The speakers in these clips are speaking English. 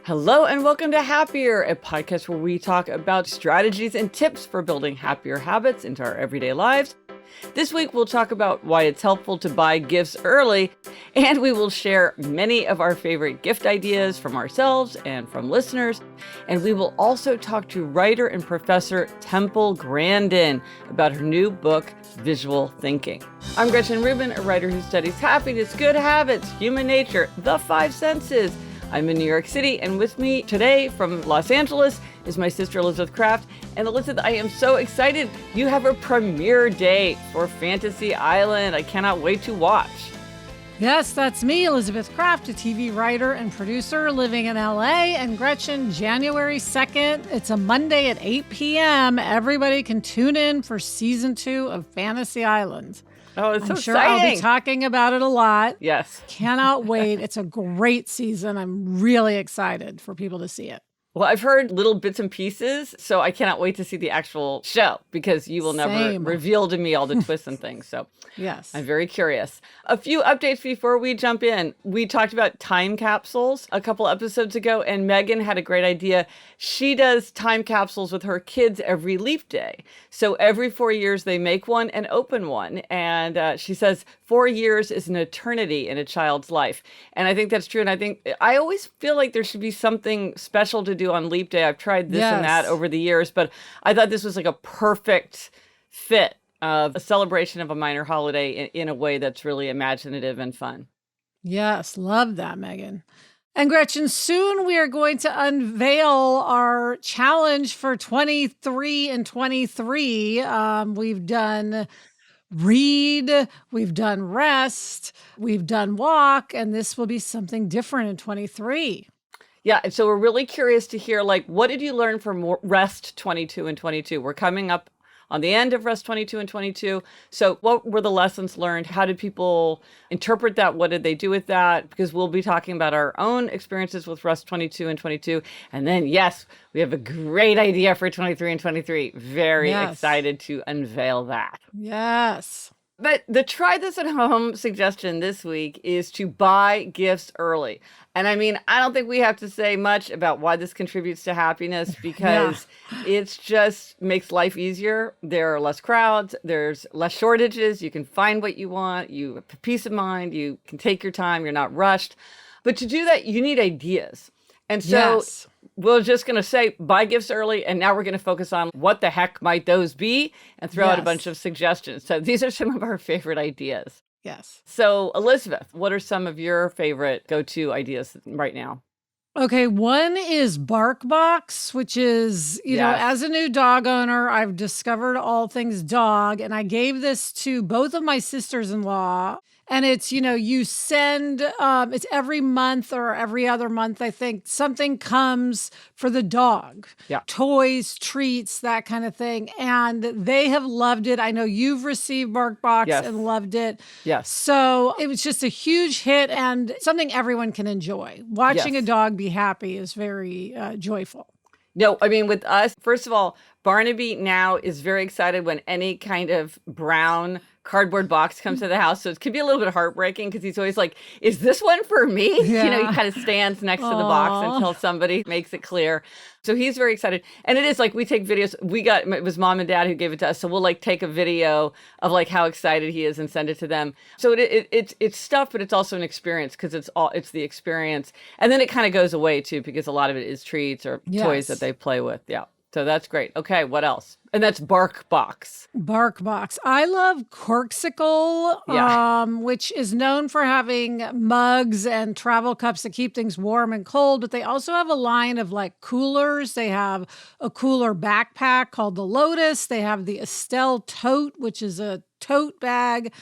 Hello and welcome to Happier, a podcast where we talk about strategies and tips for building happier habits into our everyday lives. This week, we'll talk about why it's helpful to buy gifts early, and we will share many of our favorite gift ideas from ourselves and from listeners. And we will also talk to writer and professor Temple Grandin about her new book, Visual Thinking. I'm Gretchen Rubin, a writer who studies happiness, good habits, human nature, the five senses. I'm in New York City, and with me today from Los Angeles is my sister Elizabeth Kraft. And Elizabeth, I am so excited. You have a premiere date for Fantasy Island. I cannot wait to watch. Yes, that's me, Elizabeth Kraft, a TV writer and producer living in LA. And Gretchen, January 2nd, it's a Monday at 8 p.m. Everybody can tune in for season 2 of Fantasy Island. Oh, it's so I'm sure exciting. I'll be talking about it a lot. Yes. Cannot wait. It's a great season. I'm really excited for people to see it. Well, I've heard little bits and pieces, so I cannot wait to see the actual show because you will never reveal to me all the twists and things. So yes, I'm very curious. A few updates before we jump in. We talked about time capsules a couple episodes ago, and Megan had a great idea. She does time capsules with her kids every leap day. So every 4 years, they make one and open one. And she says 4 years is an eternity in a child's life. And I think that's true. And I always feel like there should be something special to do on Leap Day. I've tried this and that over the years, but I thought this was like a perfect fit of a celebration of a minor holiday in a way that's really imaginative and fun. Yes, love that, Megan. And Gretchen, soon we are going to unveil our challenge for 23 and 23. We've done read, we've done rest, we've done walk, and this will be something different in 23. Yeah, and so we're really curious to hear, what did you learn from Rest 22 and 22? We're coming up on the end of Rest 22 and 22. So what were the lessons learned? How did people interpret that? What did they do with that? Because we'll be talking about our own experiences with Rest 22 and 22. And then, yes, we have a great idea for 23 and 23. Very excited to unveil that. Yes. But the try this at home suggestion this week is to buy gifts early. And I mean, I don't think we have to say much about why this contributes to happiness because it just makes life easier. There are less crowds. There's less shortages. You can find what you want. You have peace of mind. You can take your time. You're not rushed. But to do that, you need ideas. And so we're just going to say buy gifts early. And now we're going to focus on what the heck might those be and throw out a bunch of suggestions. So these are some of our favorite ideas. Yes. So, Elizabeth, what are some of your favorite go-to ideas right now? Okay, one is BarkBox, which is, you know, as a new dog owner, I've discovered all things dog. And I gave this to both of my sisters-in-law. And it's, you send, it's every month or every other month, I think, something comes for the dog. Yeah. Toys, treats, that kind of thing. And they have loved it. I know you've received BarkBox and loved it. Yes. So it was just a huge hit and something everyone can enjoy. Watching a dog be happy is very joyful. No, I mean, with us, first of all, Barnaby now is very excited when any kind of brown cardboard box comes to the house. So it could be a little bit heartbreaking because he's always like, is this one for me? Yeah. He kind of stands next to the box until somebody makes it clear. So he's very excited. And it is we take videos. It was mom and dad who gave it to us. So we'll take a video of how excited he is and send it to them. So it's stuff, but it's also an experience because it's the experience. And then it kind of goes away too, because a lot of it is treats or toys that they play with. Yeah. So that's great. Okay, what else? And that's BarkBox. BarkBox. I love Corksicle, which is known for having mugs and travel cups that keep things warm and cold, but they also have a line of coolers. They have a cooler backpack called the Lotus. They have the Estelle tote, which is a tote bag.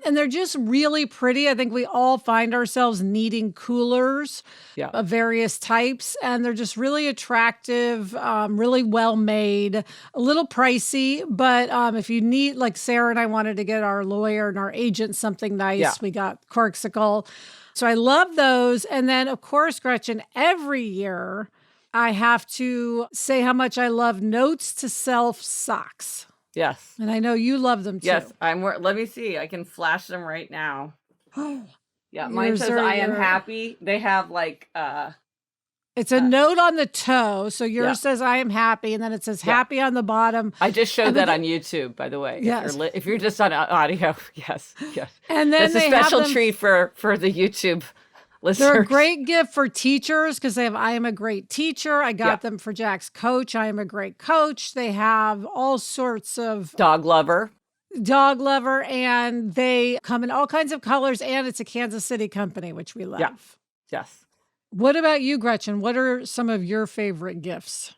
And they're just really pretty. I think we all find ourselves needing coolers of various types. And they're just really attractive, really well made, a little pricey. But if you need, Sarah and I wanted to get our lawyer and our agent something nice, we got Corksicle. So I love those. And then, of course, Gretchen, every year I have to say how much I love Notes to Self socks. Yes. And I know you love them too. Yes. Let me see. I can flash them right now. Yeah. Mine says I am happy. They have It's a note on the toe. So yours Yeah. says, I am happy. And then it says Yeah. happy on the bottom. I just showed that on YouTube, by the way. Yes. If you're just on audio, yes. And then that's a special treat for the YouTube listeners. They're a great gift for teachers because they have I am a great teacher. I got them for Jack's coach. I am a great coach. They have all sorts of dog lover, and they come in all kinds of colors. And it's a Kansas City company, which we love. Yeah. Yes. What about you, Gretchen? What are some of your favorite gifts?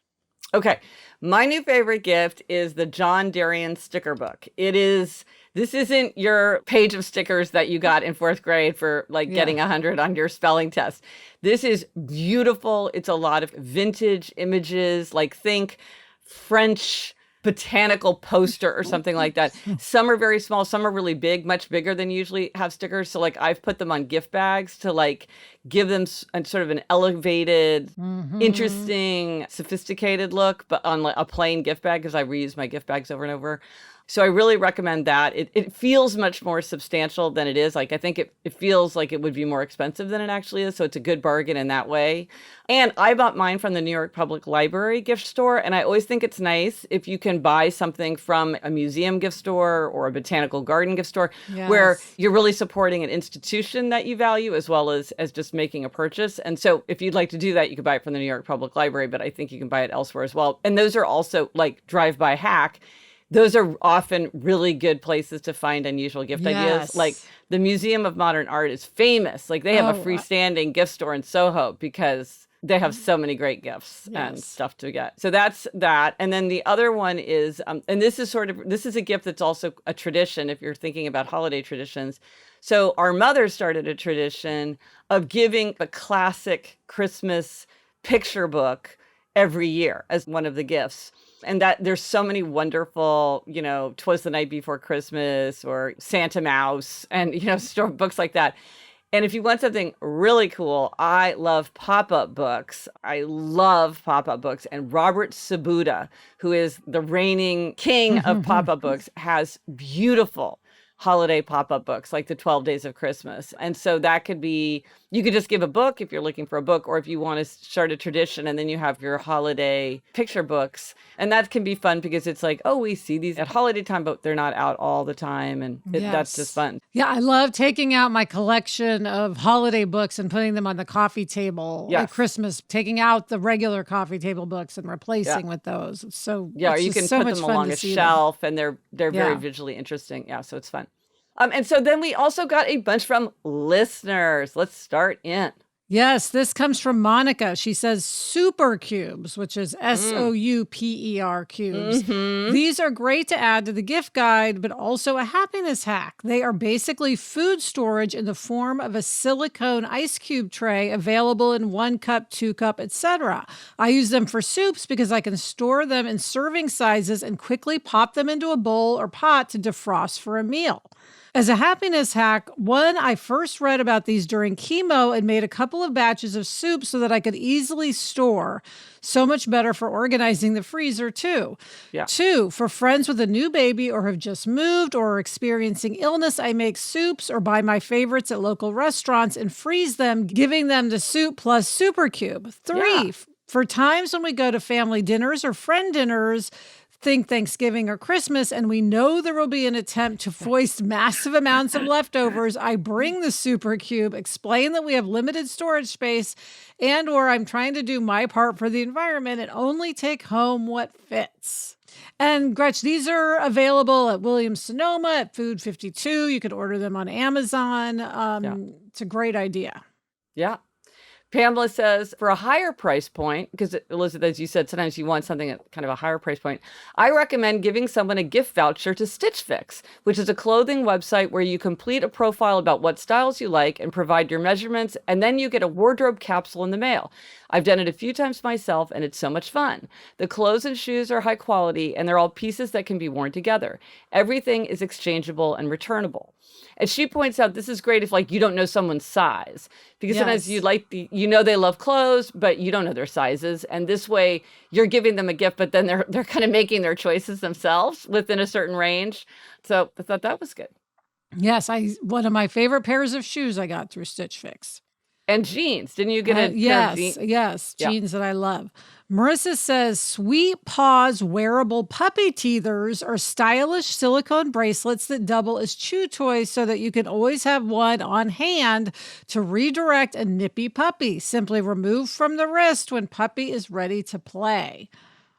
Okay. My new favorite gift is the John Darien sticker book. This isn't your page of stickers that you got in 4th grade for getting 100 on your spelling test. This is beautiful. It's a lot of vintage images, think French botanical poster or something like that. Some are very small, some are really big, much bigger than usually have stickers. So I've put them on gift bags to give them sort of an elevated, interesting, sophisticated look, but on a plain gift bag because I reuse my gift bags over and over. So I really recommend that. It feels much more substantial than it is. I think it feels like it would be more expensive than it actually is. So it's a good bargain in that way. And I bought mine from the New York Public Library gift store. And I always think it's nice if you can buy something from a museum gift store or a botanical garden gift store where you're really supporting an institution that you value as well as just making a purchase. And so if you'd like to do that, you could buy it from the New York Public Library, but I think you can buy it elsewhere as well. And those are also drive-by hack. Those are often really good places to find unusual gift ideas. The Museum of Modern Art is famous. They have a freestanding gift store in Soho because they have so many great gifts and stuff to get. So that's that. And then the other one is, and this is a gift that's also a tradition if you're thinking about holiday traditions. So our mother started a tradition of giving a classic Christmas picture book every year as one of the gifts. And that there's so many wonderful, 'Twas the Night Before Christmas or Santa Mouse and, books like that. And if you want something really cool, I love pop-up books. And Robert Sabuda, who is the reigning king of pop-up books, has beautiful holiday pop-up books like the 12 Days of Christmas. And so that could be, you could just give a book if you're looking for a book, or if you want to start a tradition and then you have your holiday picture books. And that can be fun because it's we see these at holiday time, but they're not out all the time. And that's just fun. Yeah, I love taking out my collection of holiday books and putting them on the coffee table at Christmas, taking out the regular coffee table books and replacing with those. So or you can put them along a shelf and they're very visually interesting. Yeah, so it's fun. And so then we also got a bunch from listeners. Let's start in. Yes, this comes from Monica. She says super cubes, which is SOUPER cubes. These are great to add to the gift guide, but also a happiness hack. They are basically food storage in the form of a silicone ice cube tray available in 1 cup, 2 cup, etc. I use them for soups because I can store them in serving sizes and quickly pop them into a bowl or pot to defrost for a meal. As a happiness hack, I first read about these during chemo and made a couple of batches of soup so that I could easily store. So much better for organizing the freezer, too. 2, for friends with a new baby or have just moved or are experiencing illness, I make soups or buy my favorites at local restaurants and freeze them, giving them the soup plus super cube. 3, for times when we go to family dinners or friend dinners, think Thanksgiving or Christmas, and we know there will be an attempt to foist massive amounts of leftovers, I bring the super cube, explain that we have limited storage space, or I'm trying to do my part for the environment and only take home what fits. And Gretch, these are available at Williams-Sonoma, at Food 52. You could order them on Amazon. It's a great idea. Yeah. Pamela says, for a higher price point, because Elizabeth, as you said, sometimes you want something at kind of a higher price point, I recommend giving someone a gift voucher to Stitch Fix, which is a clothing website where you complete a profile about what styles you like and provide your measurements, and then you get a wardrobe capsule in the mail. I've done it a few times myself, and it's so much fun. The clothes and shoes are high quality, and they're all pieces that can be worn together. Everything is exchangeable and returnable. And she points out this is great if you don't know someone's size, because sometimes they love clothes, but you don't know their sizes. And this way you're giving them a gift, but then they're kind of making their choices themselves within a certain range. So I thought that was good. Yes, one of my favorite pairs of shoes I got through Stitch Fix. And jeans. Didn't you get a pair of Yes, jeans? yes, Yeah. jeans that I love. Marissa says Sweet Paws wearable puppy teethers are stylish silicone bracelets that double as chew toys so that you can always have one on hand to redirect a nippy puppy. Simply remove from the wrist when puppy is ready to play.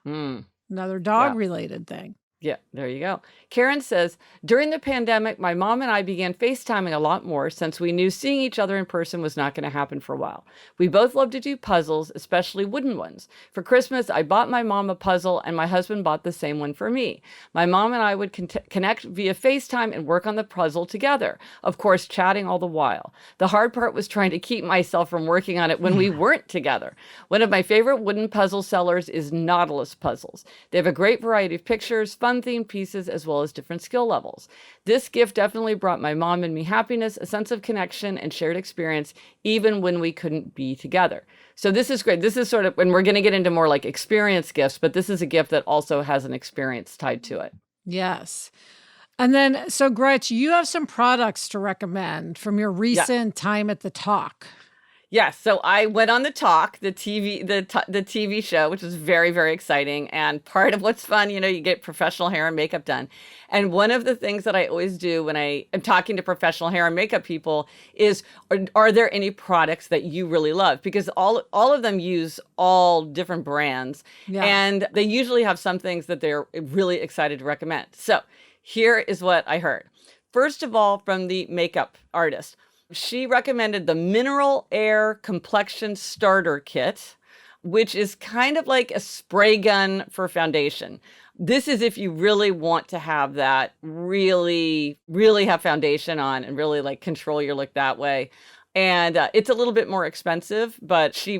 Mm, Another yeah. dog related thing. Yeah, there you go. Karen says, during the pandemic, my mom and I began FaceTiming a lot more since we knew seeing each other in person was not going to happen for a while. We both love to do puzzles, especially wooden ones. For Christmas, I bought my mom a puzzle and my husband bought the same one for me. My mom and I would connect via FaceTime and work on the puzzle together, of course, chatting all the while. The hard part was trying to keep myself from working on it when we weren't together. One of my favorite wooden puzzle sellers is Nautilus Puzzles. They have a great variety of pictures, fun themed pieces, as well as different skill levels. This gift definitely brought my mom and me happiness, a sense of connection, and shared experience, even when we couldn't be together. So this is great. This is sort of, when we're going to get into more like experience gifts, but this is a gift that also has an experience tied to it. Yes. And then, so Gretch, you have some products to recommend from your recent time at the Talk. Yes. So I went on the Talk, the TV show, which was very, very exciting. And part of what's fun, you get professional hair and makeup done. And one of the things that I always do when I am talking to professional hair and makeup people is, are there any products that you really love? Because all of them use all different brands. Yeah. And they usually have some things that they're really excited to recommend. So here is what I heard. First of all, from the makeup artist. She recommended the Mineral Air Complexion Starter Kit, which is kind of like a spray gun for foundation. This is if you really want to have that, really, really have foundation on and really like control your look that way. And it's a little bit more expensive, but she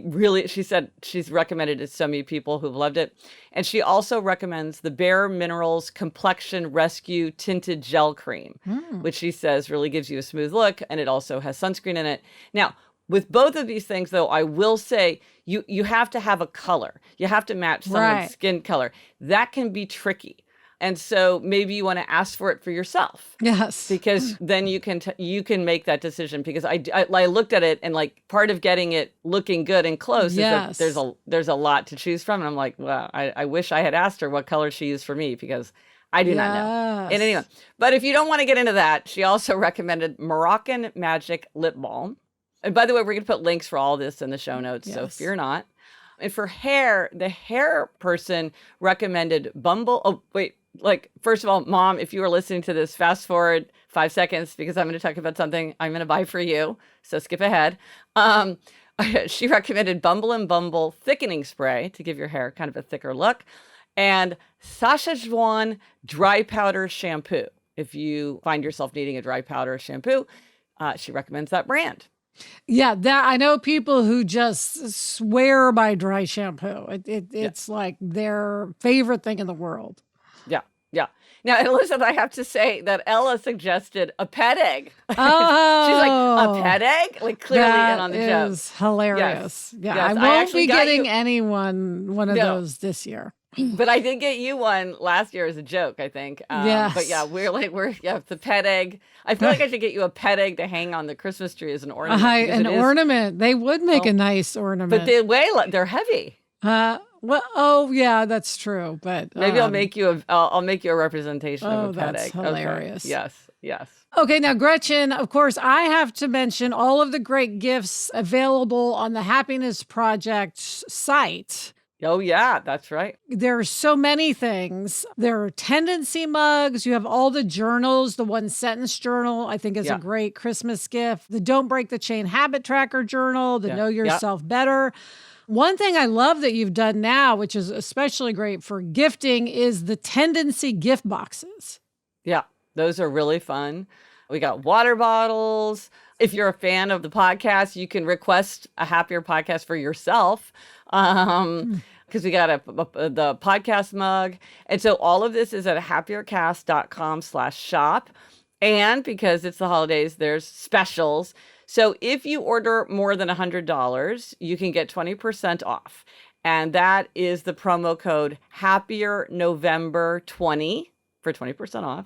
said she's recommended it to so many people who've loved it. And she also recommends the Bare Minerals Complexion Rescue Tinted Gel Cream, which she says really gives you a smooth look. And it also has sunscreen in it. Now, with both of these things, though, I will say you have to have a color. You have to match someone's skin color. That can be tricky. And so maybe you want to ask for it for yourself. Yes. Because then you can make that decision. Because I looked at it, and like part of getting it looking good and close is that there's a lot to choose from. And I'm like, well, I wish I had asked her what color she used for me, because I do not know. And anyway, but if you don't want to get into that, she also recommended Moroccan Magic Lip Balm. And by the way, we're going to put links for all this in the show notes. So fear not. And for hair, the hair person recommended Bumble. Oh, wait. Like, first of all, Mom, if you are listening to this, fast forward 5 seconds, because I'm going to talk about something I'm going to buy for you. So skip ahead. She recommended Bumble and Bumble thickening spray to give your hair kind of a thicker look, and Saskatchewan dry powder shampoo. If you find yourself needing a dry powder shampoo, she recommends that brand. Yeah, that I know people who just swear by dry shampoo. It's like their favorite thing in the world. Yeah. Now, and listen, I have to say that Ella suggested a pet egg. Oh. She's like, a pet egg? Like, clearly in on the joke. That is hilarious. Yes. Yeah, Yes. I won't be getting anyone one of those this year. But I did get you one last year as a joke, I think. Yes. But yeah, the pet egg. I feel like I should get you a pet egg to hang on the Christmas tree as an ornament. An ornament. They would make a nice ornament. But they're heavy. Well, oh yeah, that's true. But maybe I'll make you a representation of a pet egg. Hilarious. Okay. Yes. Okay, now Gretchen, of course, I have to mention all of the great gifts available on the Happiness Project site. Oh yeah, that's right. There are so many things. There are tendency mugs. You have all the journals. The one sentence journal, I think, is a great Christmas gift. The Don't Break the Chain Habit Tracker journal. The Know Yourself Better. One thing I love that you've done now, which is especially great for gifting, is the tendency gift boxes. Yeah, those are really fun. We got water bottles. If you're a fan of the podcast, you can request a happier podcast for yourself. Because we got the podcast mug. And so all of this is at happiercast.com/shop. And because it's the holidays, there's specials. So if you order more than $100, you can get 20% off. And that is the promo code HappierNovember20 for 20% off.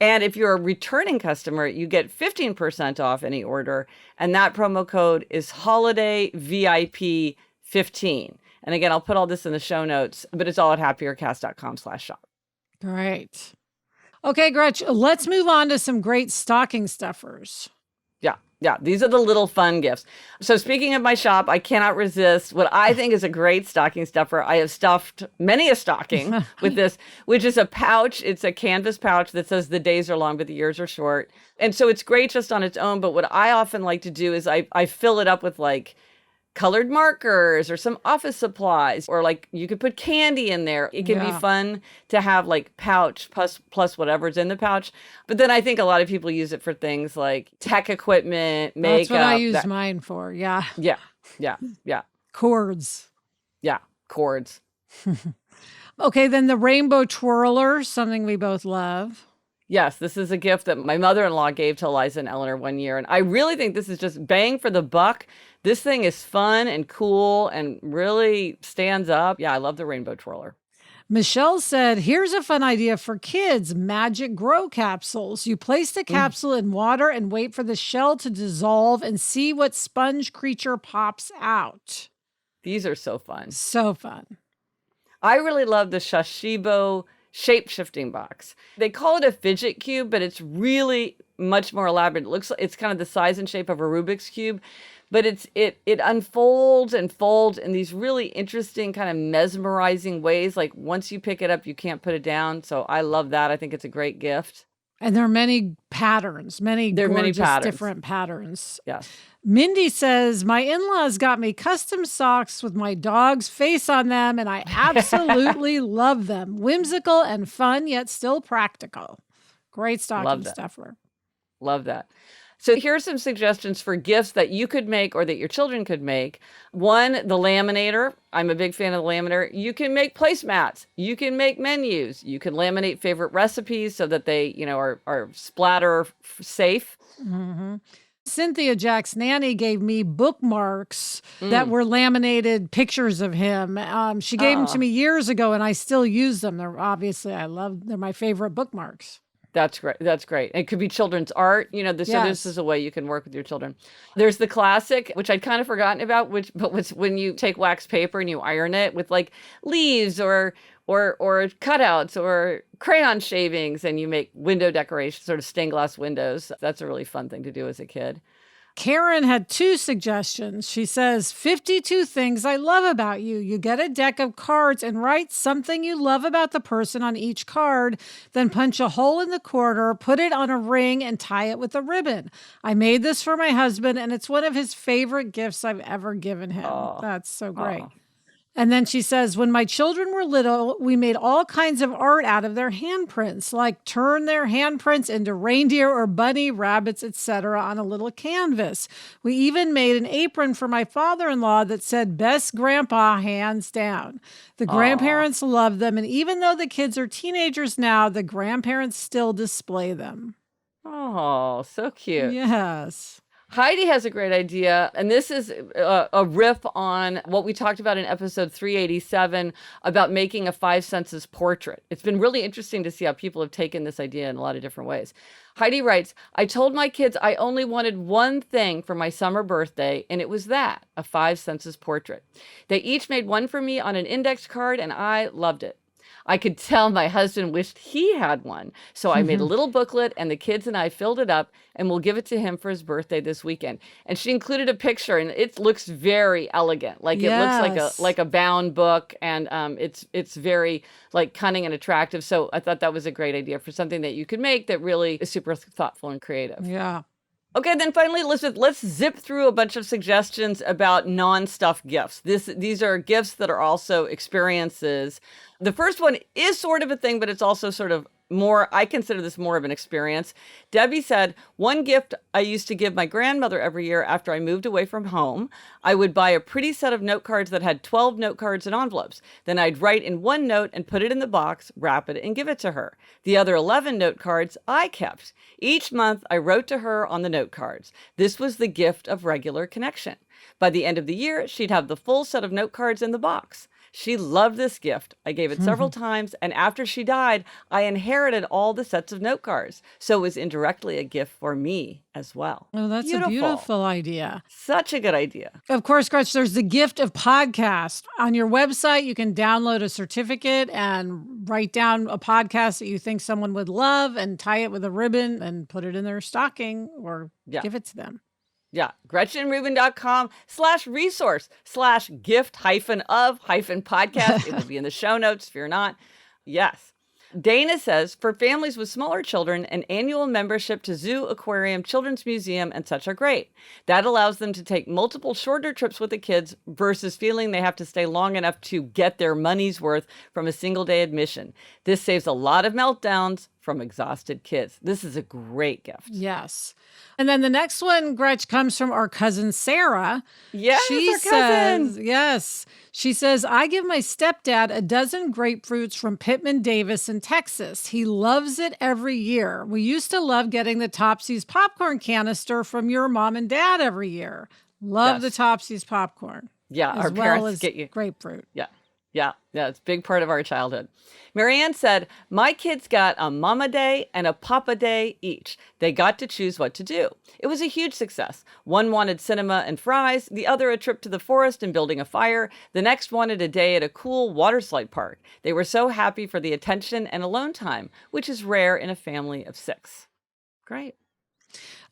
And if you're a returning customer, you get 15% off any order. And that promo code is Holiday VIP 15. And again, I'll put all this in the show notes, but it's all at happiercast.com/shop. Great. Okay, Gretchen, let's move on to some great stocking stuffers. Yeah, these are the little fun gifts. So speaking of my shop, I cannot resist what I think is a great stocking stuffer. I have stuffed many a stocking with this, which is a pouch. It's a canvas pouch that says the days are long, but the years are short. And so it's great just on its own. But what I often like to do is I fill it up with like colored markers or some office supplies, or like you could put candy in there. It can be fun to have like pouch plus whatever's in the pouch. But then I think a lot of people use it for things like tech equipment, makeup. That's what I use mine for. Yeah. Yeah. Cords. Yeah. Cords. Okay. Then the rainbow twirler, something we both love. Yes, this is a gift that my mother-in-law gave to Eliza and Eleanor one year. And I really think this is just bang for the buck. This thing is fun and cool and really stands up. Yeah, I love the rainbow twirler. Michelle said, here's a fun idea for kids, magic grow capsules. You place the capsule in water and wait for the shell to dissolve and see what sponge creature pops out. These are so fun. So fun. I really love the Sashibo shape-shifting box. They call it a fidget cube, but it's really much more elaborate. It's kind of the size and shape of a Rubik's Cube, but it unfolds and folds in these really interesting, kind of mesmerizing ways. Like once you pick it up, you can't put it down. So I love that. I think it's a great gift. And there are many patterns, many gorgeous different patterns. Yes. Mindy says, my in-laws got me custom socks with my dog's face on them, and I absolutely love them. Whimsical and fun, yet still practical. Great stocking stuffer. Love that. So here are some suggestions for gifts that you could make or that your children could make. One, the laminator. I'm a big fan of the laminator. You can make placemats. You can make menus. You can laminate favorite recipes so that they, are splatter safe. Mm-hmm. Cynthia Jack's nanny gave me bookmarks that were laminated pictures of him. She gave them to me years ago, and I still use them. They're my favorite bookmarks. That's great. That's great. It could be children's art. So this is a way you can work with your children. There's the classic, which I'd kind of forgotten about, but was when you take wax paper and you iron it with like leaves or cutouts or crayon shavings, and you make window decorations, sort of stained glass windows. That's a really fun thing to do as a kid. Karen had 2 suggestions. She says, 52 things I love about you. You get a deck of cards and write something you love about the person on each card, then punch a hole in the corner, put it on a ring, and tie it with a ribbon. I made this for my husband, and it's one of his favorite gifts I've ever given him. That's so great. And then she says, when my children were little, we made all kinds of art out of their handprints, like turn their handprints into reindeer or bunny, rabbits, etc. on a little canvas. We even made an apron for my father-in-law that said, best grandpa, hands down. The grandparents love them, and even though the kids are teenagers now, the grandparents still display them. Oh, so cute. Yes. Heidi has a great idea, and this is a riff on what we talked about in episode 387 about making a 5 senses portrait. It's been really interesting to see how people have taken this idea in a lot of different ways. Heidi writes, I told my kids I only wanted one thing for my summer birthday, and it was that, a 5 senses portrait. They each made one for me on an index card, and I loved it. I could tell my husband wished he had one. So I made a little booklet, and the kids and I filled it up, and we'll give it to him for his birthday this weekend. And she included a picture, and it looks very elegant. Like it looks like a bound book, and it's very like cunning and attractive. So I thought that was a great idea for something that you could make that really is super thoughtful and creative. Yeah. Okay, then finally, Elizabeth, let's zip through a bunch of suggestions about non-stuff gifts. These are gifts that are also experiences. The first one is sort of a thing, but it's also sort of more, I consider this more of an experience. Debbie said, one gift I used to give my grandmother every year after I moved away from home, I would buy a pretty set of note cards that had 12 note cards and envelopes. Then I'd write in one note and put it in the box, wrap it, and give it to her. The other 11 note cards I kept. Each month I wrote to her on the note cards. This was the gift of regular connection. By the end of the year, she'd have the full set of note cards in the box. She loved this gift. I gave it several times, and after she died, I inherited all the sets of note cards. So it was indirectly a gift for me as well. Oh, that's a beautiful idea. Such a good idea. Of course, Gretchen, there's the gift of podcast. On your website, you can download a certificate and write down a podcast that you think someone would love and tie it with a ribbon and put it in their stocking or give it to them. Yeah. GretchenRubin.com/resource/gift-of-podcast. It will be in the show notes if you're not. Yes. Dana says, for families with smaller children, an annual membership to zoo, aquarium, children's museum, and such are great. That allows them to take multiple shorter trips with the kids versus feeling they have to stay long enough to get their money's worth from a single day admission. This saves a lot of meltdowns from exhausted kids. This is a great gift. Yes. And then the next one, Gretch, comes from our cousin Sarah. Yes, she our cousin. Yes. She says, I give my stepdad a dozen grapefruits from Pittman Davis in Texas. He loves it every year. We used to love getting the Topsy's popcorn canister from your mom and dad every year. Love the Topsy's popcorn. Yeah, our parents get you grapefruit. Yeah, it's a big part of our childhood. Marianne said, my kids got a Mama Day and a Papa Day each. They got to choose what to do. It was a huge success. One wanted cinema and fries, the other a trip to the forest and building a fire. The next wanted a day at a cool water slide park. They were so happy for the attention and alone time, which is rare in a family of 6. Great.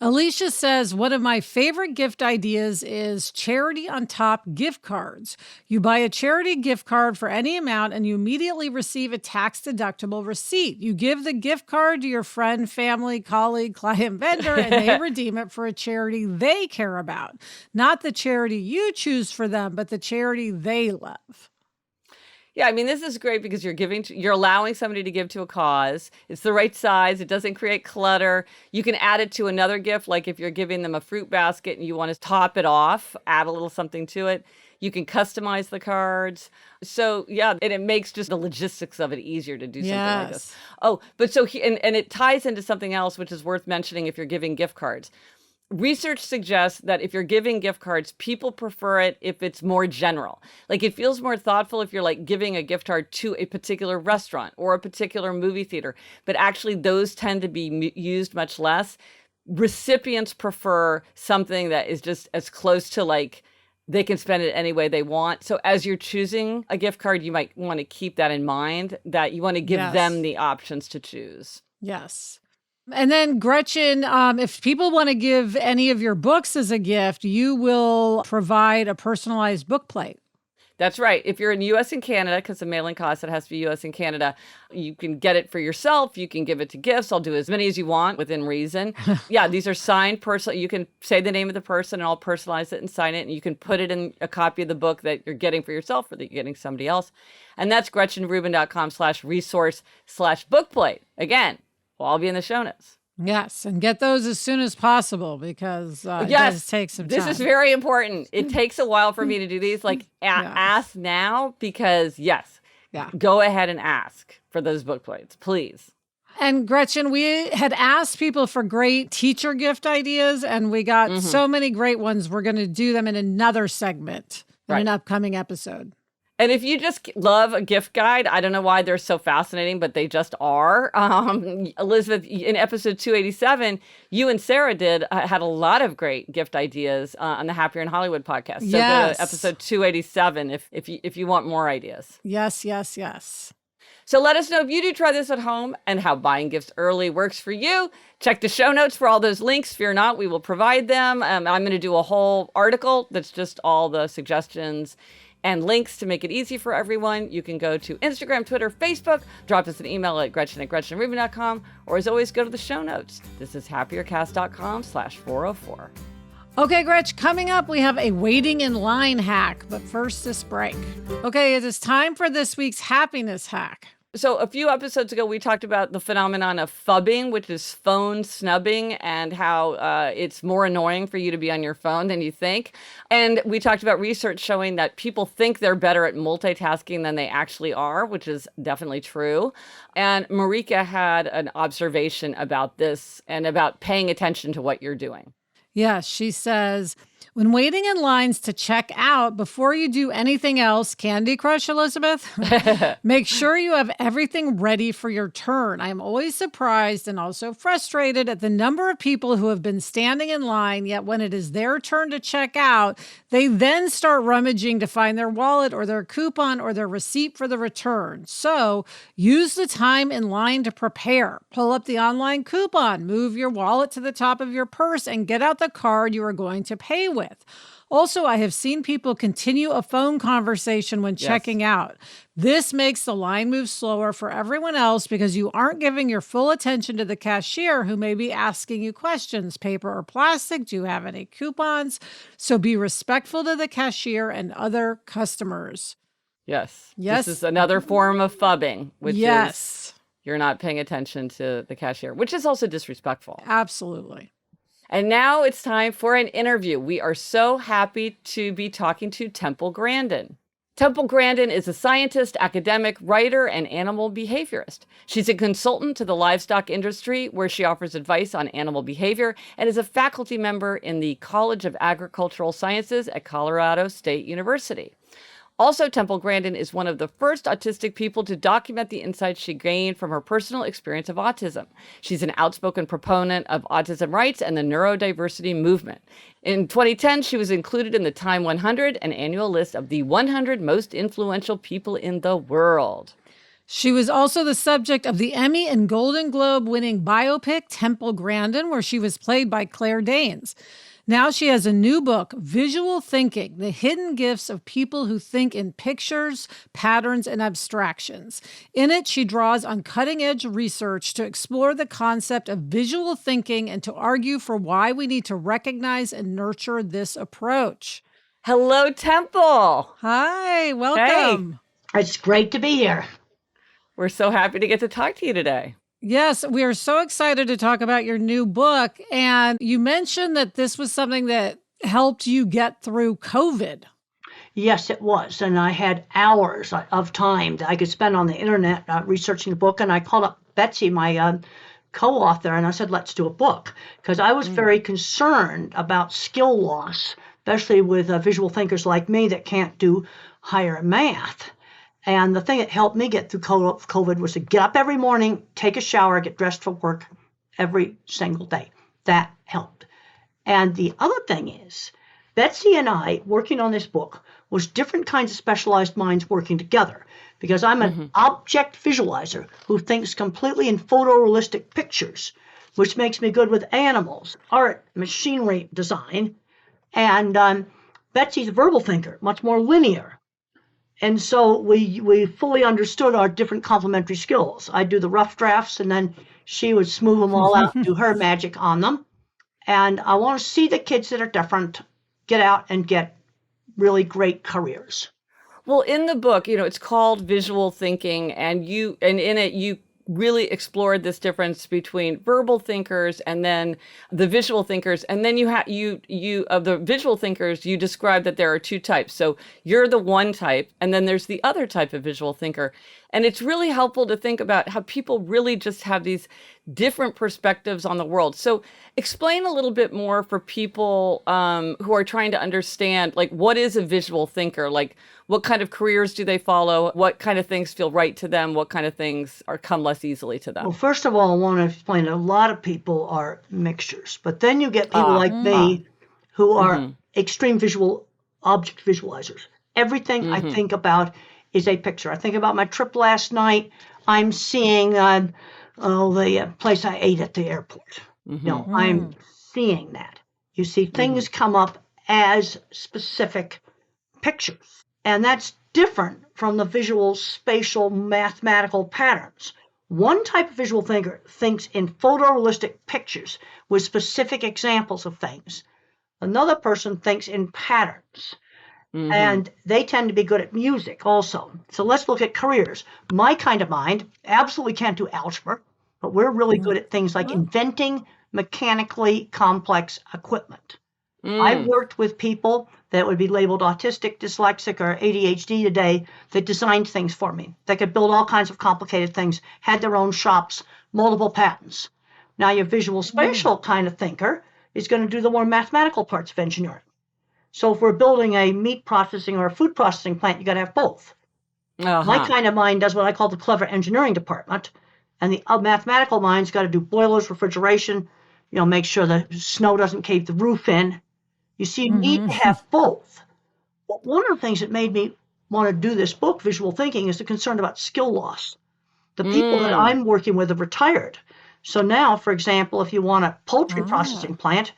Alicia says, one of my favorite gift ideas is charity on top gift cards. You buy a charity gift card for any amount and you immediately receive a tax-deductible receipt. You give the gift card to your friend, family, colleague, client, vendor, and they redeem it for a charity they care about. Not the charity you choose for them, but the charity they love. Yeah, I mean, this is great because you're allowing somebody to give to a cause. It's the right size. It doesn't create clutter. You can add it to another gift, like if you're giving them a fruit basket and you want to top it off, add a little something to it. You can customize the cards. So yeah, and it makes just the logistics of it easier to do something like this. Oh, but and it ties into something else, which is worth mentioning if you're giving gift cards. Research suggests that if you're giving gift cards, people prefer it if it's more general. Like it feels more thoughtful if you're like giving a gift card to a particular restaurant or a particular movie theater, but actually those tend to be used much less. Recipients prefer something that is just as close to like they can spend it any way they want. So as you're choosing a gift card, you might want to keep that in mind, that you want to give them the options to choose. Yes. And then Gretchen, if people want to give any of your books as a gift, you will provide a personalized book plate. That's right. If you're in the U.S. and Canada, because the mailing cost, it has to be U.S. and Canada, you can get it for yourself. You can give it to gifts. I'll do as many as you want within reason. Yeah, these are signed personal. You can say the name of the person and I'll personalize it and sign it. And you can put it in a copy of the book that you're getting for yourself or that you're getting somebody else. And that's GretchenRubin.com/resource/bookplate. Again, will all be in the show notes. Yes, and get those as soon as possible because it does take some time. This is very important. It takes a while for me to do these. Like, ask now because, go ahead and ask for those book plates, please. And Gretchen, we had asked people for great teacher gift ideas, and we got so many great ones. We're going to do them in another segment in an upcoming episode. And if you just love a gift guide, I don't know why they're so fascinating, but they just are. Elizabeth, in episode 287, you and Sarah had a lot of great gift ideas on the Happier in Hollywood podcast. So go to episode 287 if you want more ideas. Yes. So let us know if you do try this at home and how buying gifts early works for you. Check the show notes for all those links. Fear not, we will provide them. I'm going to do a whole article that's just all the suggestions and links to make it easy for everyone. You can go to Instagram, Twitter, Facebook, drop us an email at Gretchen@GretchenRubin.com, or as always, go to the show notes. This is happiercast.com/404. Okay, Gretch, coming up, we have a waiting in line hack, but first this break. Okay, it is time for this week's happiness hack. So a few episodes ago, we talked about the phenomenon of phubbing, which is phone snubbing, and how it's more annoying for you to be on your phone than you think. And we talked about research showing that people think they're better at multitasking than they actually are, which is definitely true. And Marika had an observation about this and about paying attention to what you're doing. Yes, she says, When waiting in lines to check out before you do anything else, Candy Crush, Elizabeth, make sure you have everything ready for your turn. I am always surprised and also frustrated at the number of people who have been standing in line, yet when it is their turn to check out, they then start rummaging to find their wallet or their coupon or their receipt for the return. So use the time in line to prepare. Pull up the online coupon, move your wallet to the top of your purse, and get out the card you are going to pay with. Also, I have seen people continue a phone conversation when checking out. This makes the line move slower for everyone else because you aren't giving your full attention to the cashier who may be asking you questions. Paper or plastic? Do you have any coupons? So be respectful to the cashier and other customers. Yes. This is another form of phubbing, which is you're not paying attention to the cashier, which is also disrespectful. Absolutely. And now it's time for an interview. We are so happy to be talking to Temple Grandin. Temple Grandin is a scientist, academic, writer, and animal behaviorist. She's a consultant to the livestock industry where she offers advice on animal behavior and is a faculty member in the College of Agricultural Sciences at Colorado State University. Also, Temple Grandin is one of the first autistic people to document the insights she gained from her personal experience of autism. She's an outspoken proponent of autism rights and the neurodiversity movement. In 2010, she was included in the Time 100, an annual list of the 100 most influential people in the world. She was also the subject of the Emmy and Golden Globe winning biopic Temple Grandin, where she was played by Claire Danes. Now she has a new book, Visual Thinking, The Hidden Gifts of People Who Think in Pictures, Patterns, and Abstractions. In it, she draws on cutting-edge research to explore the concept of visual thinking and to argue for why we need to recognize and nurture this approach. Hello, Temple. Hi, welcome. Hey. It's great to be here. We're so happy to get to talk to you today. Yes, we are so excited to talk about your new book. And you mentioned that this was something that helped you get through COVID. Yes, it was. And I had hours of time that I could spend on the internet researching the book. And I called up Betsy, my co-author, and I said, let's do a book. Because I was very concerned about skill loss, especially with visual thinkers like me that can't do higher math. And the thing that helped me get through COVID was to get up every morning, take a shower, get dressed for work every single day. That helped. And the other thing is, Betsy and I, working on this book, was different kinds of specialized minds working together. Because I'm an object visualizer who thinks completely in photorealistic pictures, which makes me good with animals, art, machinery design. And Betsy's a verbal thinker, much more linear. And so we fully understood our different complementary skills. I'd do the rough drafts, and then she would smooth them all out, do her magic on them. And I want to see the kids that are different get out and get really great careers. Well, in the book, it's called Visual Thinking, and in it you really explored this difference between verbal thinkers and then the visual thinkers. And then you of the visual thinkers, you described that there are two types. So you're the one type, and then there's the other type of visual thinker. And it's really helpful to think about how people really just have these different perspectives on the world. So explain a little bit more for people who are trying to understand, like, what is a visual thinker? Like, what kind of careers do they follow? What kind of things feel right to them? What kind of things come less easily to them? Well, first of all, I want to explain that a lot of people are mixtures. But then you get people like me who are extreme visual object visualizers. Everything I think about is a picture. I think about my trip last night. I'm seeing the place I ate at the airport. I'm seeing that. You see, things come up as specific pictures. And that's different from the visual, spatial, mathematical patterns. One type of visual thinker thinks in photorealistic pictures with specific examples of things. Another person thinks in patterns. And they tend to be good at music also. So let's look at careers. My kind of mind absolutely can't do algebra, but we're really good at things like inventing mechanically complex equipment. I've worked with people that would be labeled autistic, dyslexic, or ADHD today that designed things for me. They could build all kinds of complicated things, had their own shops, multiple patents. Now your visual spatial kind of thinker is going to do the more mathematical parts of engineering. So if we're building a meat processing or a food processing plant, you got to have both. My kind of mind does what I call the clever engineering department, and the mathematical mind's got to do boilers, refrigeration, make sure the snow doesn't cave the roof in. You see, you need to have both. But one of the things that made me want to do this book, Visual Thinking, is the concern about skill loss. The people that I'm working with have retired. So now, for example, if you want a poultry processing plant,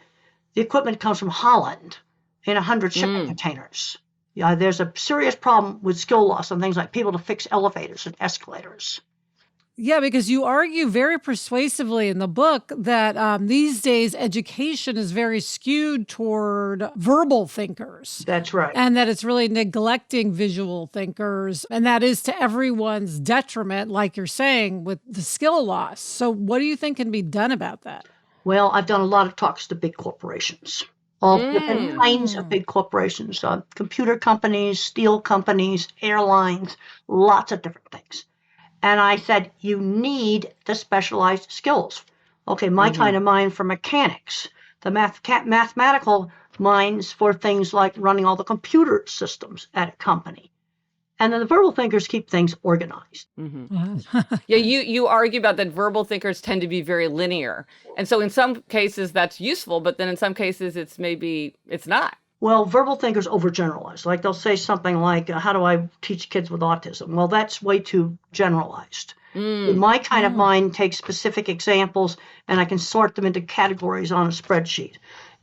the equipment comes from Holland in 100 shipping containers. Yeah, there's a serious problem with skill loss on things like people to fix elevators and escalators. Yeah, because you argue very persuasively in the book that these days education is very skewed toward verbal thinkers. That's right. And that it's really neglecting visual thinkers. And that is to everyone's detriment, like you're saying, with the skill loss. So what do you think can be done about that? Well, I've done a lot of talks to big corporations, all different kinds of big corporations, computer companies, steel companies, airlines, lots of different things. And I said, you need the specialized skills. Okay, my kind of mind for mechanics, the mathematical minds for things like running all the computer systems at a company. And then the verbal thinkers keep things organized. Yeah, you argue about that verbal thinkers tend to be very linear. And so in some cases that's useful, but then in some cases it's not. Well, verbal thinkers overgeneralize. Like they'll say something like, how do I teach kids with autism? Well, that's way too generalized. My kind of mind takes specific examples and I can sort them into categories on a spreadsheet.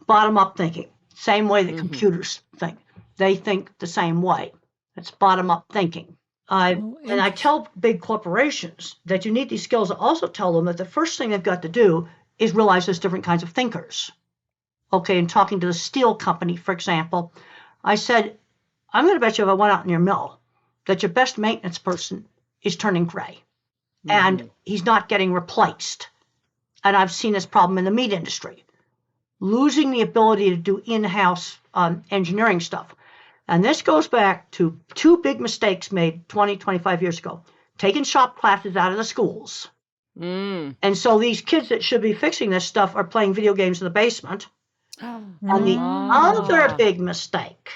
Bottom-up thinking, same way that computers think. They think the same way. It's bottom-up thinking. And I tell big corporations that you need these skills. I also tell them that the first thing they've got to do is realize there's different kinds of thinkers. Okay, and talking to the steel company, for example, I said, I'm going to bet you if I went out in your mill that your best maintenance person is turning gray and he's not getting replaced. And I've seen this problem in the meat industry, losing the ability to do in-house engineering stuff. And this goes back to two big mistakes made 20, 25 years ago, taking shop classes out of the schools. And so these kids that should be fixing this stuff are playing video games in the basement. And the other big mistake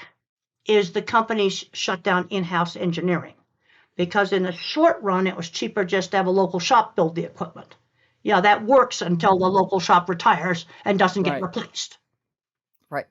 is the companies shut down in-house engineering because in the short run, it was cheaper just to have a local shop build the equipment. Yeah, that works until the local shop retires and doesn't get replaced. Right.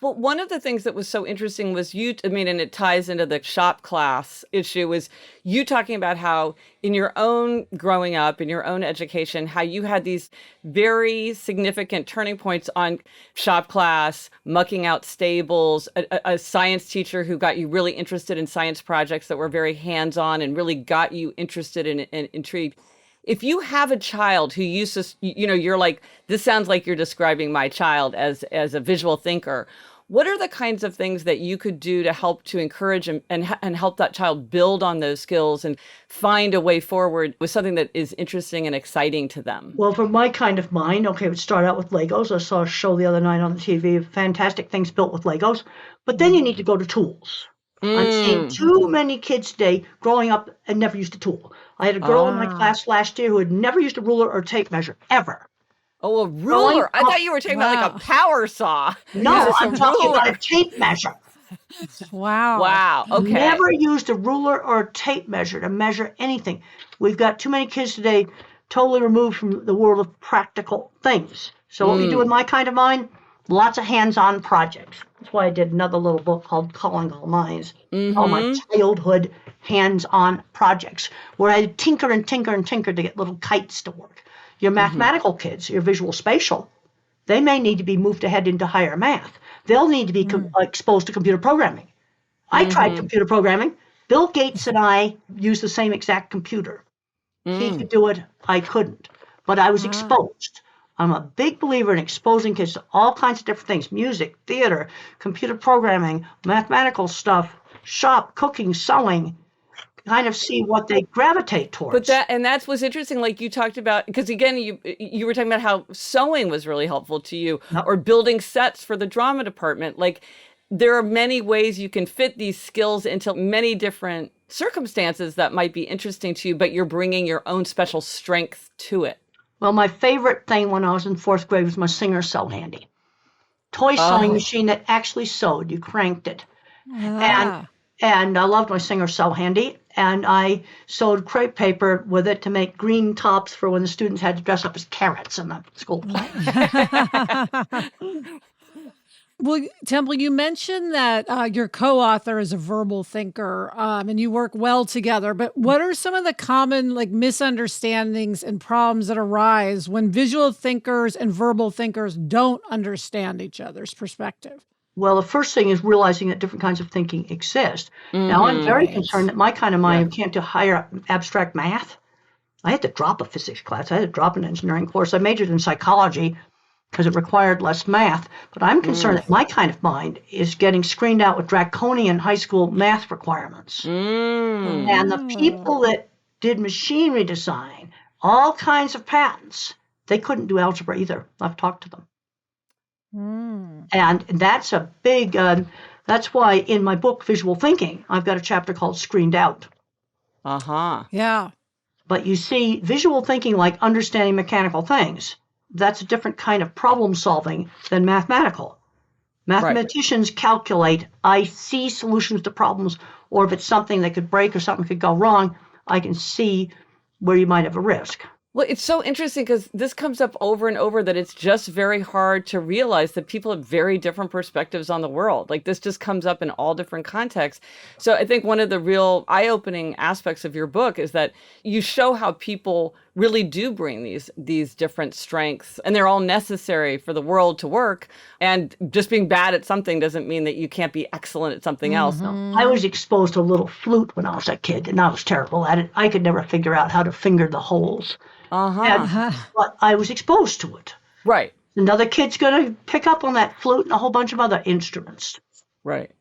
Well, one of the things that was so interesting was and it ties into the shop class issue, was you talking about how in your own growing up, in your own education, how you had these very significant turning points on shop class, mucking out stables, a science teacher who got you really interested in science projects that were very hands-on and really got you interested and intrigued. If you have a child who uses, you're like, this sounds like you're describing my child as a visual thinker. What are the kinds of things that you could do to help to encourage and help that child build on those skills and find a way forward with something that is interesting and exciting to them? Well, for my kind of mind, okay, we'd start out with Legos. I saw a show the other night on the TV of fantastic things built with Legos. But then you need to go to tools. I'm seeing too many kids today growing up and never used a tool. I had a girl in my class last year who had never used a ruler or tape measure, ever. Oh, a ruler. I thought you were talking about like a power saw. No, I'm talking about a tape measure. Wow. Okay. Never used a ruler or a tape measure to measure anything. We've got too many kids today totally removed from the world of practical things. So what we do in my kind of mind, lots of hands-on projects. That's why I did another little book called Calling All Minds. All my childhood hands-on projects where I tinker and tinker and tinker to get little kites to work. Your mathematical kids, your visual spatial, they may need to be moved ahead into higher math. They'll need to be exposed to computer programming. I tried computer programming. Bill Gates and I used the same exact computer. He could do it. I couldn't. But I was exposed. I'm a big believer in exposing kids to all kinds of different things, music, theater, computer programming, mathematical stuff, shop, cooking, sewing, kind of see what they gravitate towards. But that's what's interesting, like you talked about, because again, you were talking about how sewing was really helpful to you, or building sets for the drama department. Like there are many ways you can fit these skills into many different circumstances that might be interesting to you, but you're bringing your own special strength to it. Well, my favorite thing when I was in fourth grade was my Singer Sew Handy. toy sewing Oh. machine that actually sewed. You cranked it. And Ah. and I loved my singer So Handy. And I sewed crepe paper with it to make green tops for when the students had to dress up as carrots in the school play. Well, Temple, you mentioned that your co-author is a verbal thinker, and you work well together. But what are some of the common misunderstandings and problems that arise when visual thinkers and verbal thinkers don't understand each other's perspective? Well, the first thing is realizing that different kinds of thinking exist. Now, I'm very concerned that my kind of mind can't do higher abstract math. I had to drop a physics class. I had to drop an engineering course. I majored in psychology because it required less math. But I'm concerned that my kind of mind is getting screened out with draconian high school math requirements. And the people that did machinery design, all kinds of patents, they couldn't do algebra either. I've talked to them. And that's a big, that's why in my book, Visual Thinking, I've got a chapter called Screened Out. Yeah. But you see, visual thinking, like understanding mechanical things, that's a different kind of problem solving than mathematical. Mathematicians calculate, I see solutions to problems, or if it's something that could break or something could go wrong, I can see where you might have a risk. Well, it's so interesting because this comes up over and over that it's just very hard to realize that people have very different perspectives on the world. Like this just comes up in all different contexts. So I think one of the real eye-opening aspects of your book is that you show how people really do bring these different strengths, and they're all necessary for the world to work. And just being bad at something doesn't mean that you can't be excellent at something else. I was exposed to a little flute when I was a kid, and I was terrible at it. I could never figure out how to finger the holes. But I was exposed to it. Right. Another kid's going to pick up on that flute and a whole bunch of other instruments. Right.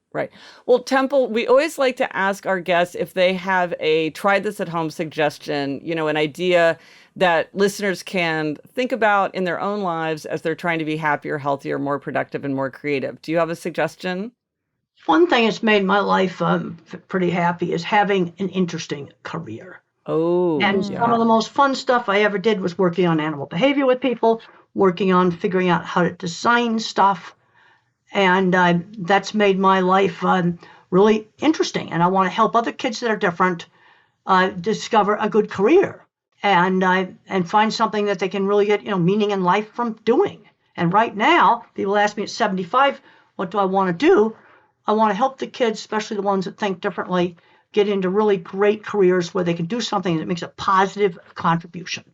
Well, Temple, we always like to ask our guests if they have a try this at home suggestion, an idea that listeners can think about in their own lives as they're trying to be happier, healthier, more productive, and more creative. Do you have a suggestion? One thing that's made my life pretty happy is having an interesting career. And some of the most fun stuff I ever did was working on animal behavior with people, working on figuring out how to design stuff. And that's made my life really interesting. And I want to help other kids that are different discover a good career and find something that they can really get meaning in life from doing. And right now, people ask me at 75, what do I want to do? I want to help the kids, especially the ones that think differently, get into really great careers where they can do something that makes a positive contribution.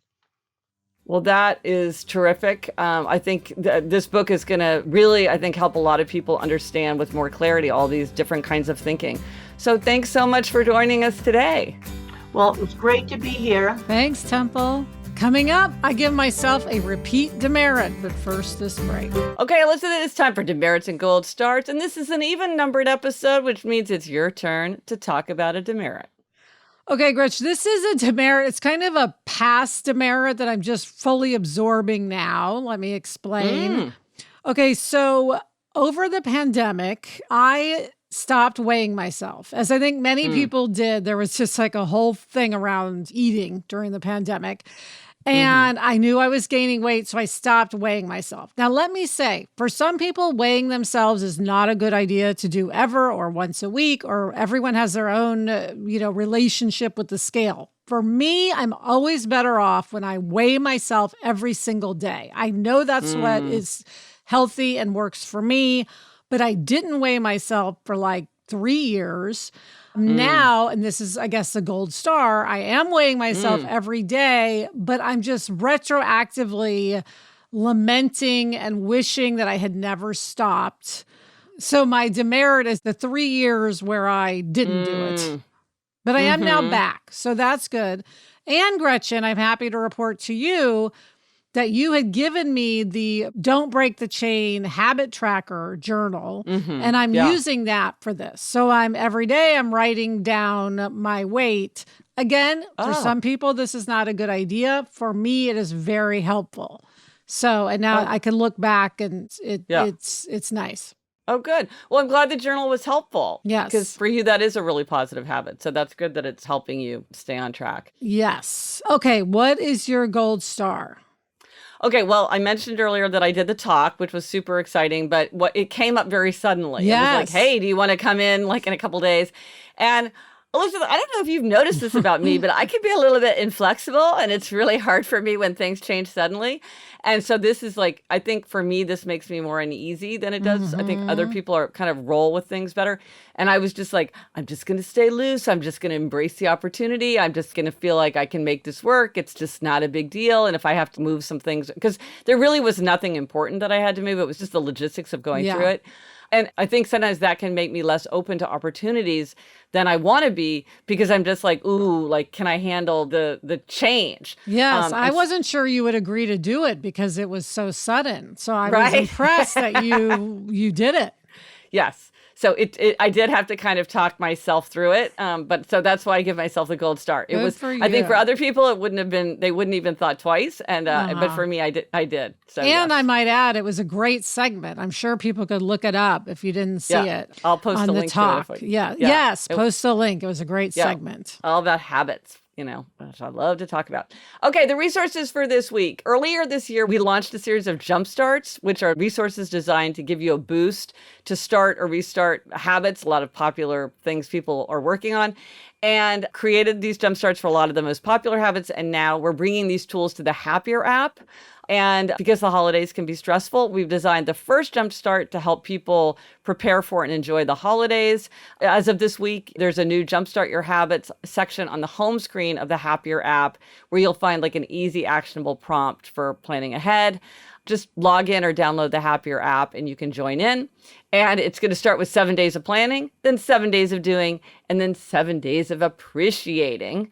Well, that is terrific. I think this book is going to really, help a lot of people understand with more clarity all these different kinds of thinking. So thanks so much for joining us today. Well, it was great to be here. Thanks, Temple. Coming up, I give myself a repeat demerit, but first this break. Okay, listen, it's time for demerits and gold stars, and this is an even numbered episode, which means it's your turn to talk about a demerit. Okay, Gretchen, this is a demerit. It's kind of a past demerit that I'm just fully absorbing now. Let me explain. Okay, so over the pandemic, I stopped weighing myself. As I think many people did, there was just like a whole thing around eating during the pandemic. And I knew I was gaining weight, so I stopped weighing myself. Now, let me say, for some people, weighing themselves is not a good idea to do ever or once a week, or everyone has their own, relationship with the scale. For me, I'm always better off when I weigh myself every single day. I know that's what is healthy and works for me, but I didn't weigh myself for like 3 years. Now, and this is, I guess, the gold star, I am weighing myself every day, but I'm just retroactively lamenting and wishing that I had never stopped. So my demerit is the 3 years where I didn't do it. But I am now back, so that's good. And Gretchen, I'm happy to report to you that you had given me the Don't Break the Chain habit tracker journal, and I'm using that for this. So every day I'm writing down my weight. Again, for some people, this is not a good idea. For me, it is very helpful. So, and now I can look back and it's nice. Oh, good. Well, I'm glad the journal was helpful. Yes. Because for you, that is a really positive habit. So that's good that it's helping you stay on track. Yes. Okay, what is your gold star? Okay, well, I mentioned earlier that I did the talk, which was super exciting, but it came up very suddenly. It was like, Yes. hey, do you want to come in like in a couple days? And Elizabeth, I don't know if you've noticed this about me, but I can be a little bit inflexible, and it's really hard for me when things change suddenly. And so this is like, I think for me, this makes me more uneasy than it does. I think other people are kind of roll with things better. And I was just like, I'm just going to stay loose. I'm just going to embrace the opportunity. I'm just going to feel like I can make this work. It's just not a big deal. And if I have to move some things, because there really was nothing important that I had to move, it was just the logistics of going through it. And I think sometimes that can make me less open to opportunities than I want to be, because I'm just like, ooh, like, can I handle the change? Yes, I wasn't sure you would agree to do it because it was so sudden. So I was Right? impressed that you did it. Yes. So I did have to kind of talk myself through it. But so that's why I give myself the gold star. It Good was, for I think for you. other people, they wouldn't even thought twice. And, but for me, I did. So, And yes. I might add, it was a great segment. I'm sure people could look it up if you didn't see it. I'll post on a the link talk. to it. Yes, post a link. It was a great segment. All about habits, which I love to talk about. Okay, the resources for this week. Earlier this year, we launched a series of jumpstarts, which are resources designed to give you a boost to start or restart habits, a lot of popular things people are working on, and created these jumpstarts for a lot of the most popular habits. And now we're bringing these tools to the Happier app. And because the holidays can be stressful, we've designed the first jumpstart to help people prepare for and enjoy the holidays. As of this week, there's a new Jumpstart Your Habits section on the home screen of the Happier app where you'll find like an easy, actionable prompt for planning ahead. Just log in or download the Happier app and you can join in. And it's going to start with 7 days of planning, then 7 days of doing, and then 7 days of appreciating.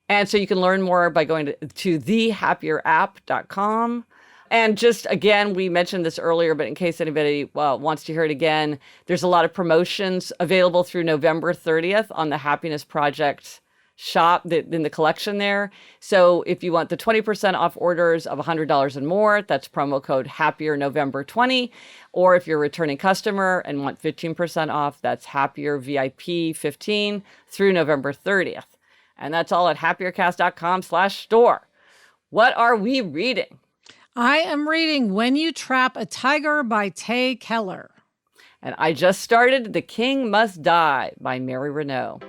And so you can learn more by going to thehappierApp.com. And just again, we mentioned this earlier, but in case anybody wants to hear it again, there's a lot of promotions available through November 30th on the Happiness Project shop in the collection there. So if you want the 20% off orders of $100 and more, that's promo code HAPPIERNovember20. Or if you're a returning customer and want 15% off, that's HAPPIERVIP15 through November 30th. And that's all at happiercast.com/store. What are we reading? I am reading When You Trap a Tiger by Tay Keller. And I just started The King Must Die by Mary Renaud.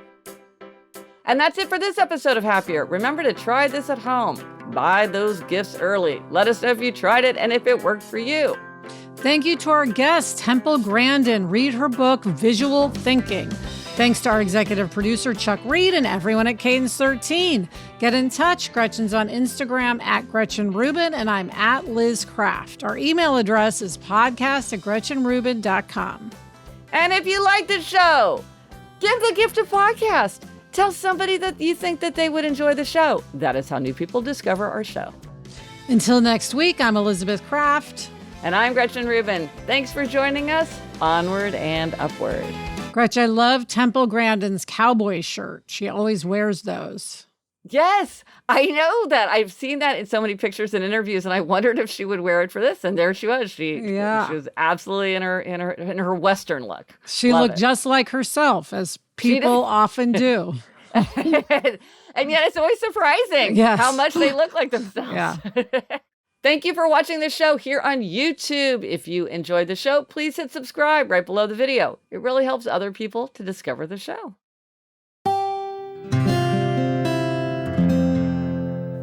And that's it for this episode of Happier. Remember to try this at home. Buy those gifts early. Let us know if you tried it and if it worked for you. Thank you to our guest, Temple Grandin. Read her book, Visual Thinking. Thanks to our executive producer, Chuck Reed, and everyone at Cadence 13. Get in touch. Gretchen's on Instagram at Gretchen Rubin, and I'm at Liz Craft. Our email address is podcast@GretchenRubin.com. And if you like the show, give the gift of podcast. Tell somebody that you think that they would enjoy the show. That is how new people discover our show. Until next week, I'm Elizabeth Craft. And I'm Gretchen Rubin. Thanks for joining us. Onward and upward. Gretchen, I love Temple Grandin's cowboy shirt. She always wears those. Yes, I know that. I've seen that in so many pictures and interviews, and I wondered if she would wear it for this. And there she was. She was absolutely in her Western look. She looked just like herself, as people often do. And yet it's always surprising how much they look like themselves. Yeah. Thank you for watching the show here on YouTube. If you enjoyed the show, please hit subscribe right below the video. It really helps other people to discover the show.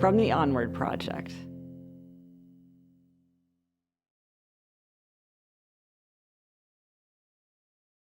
From the Onward Project.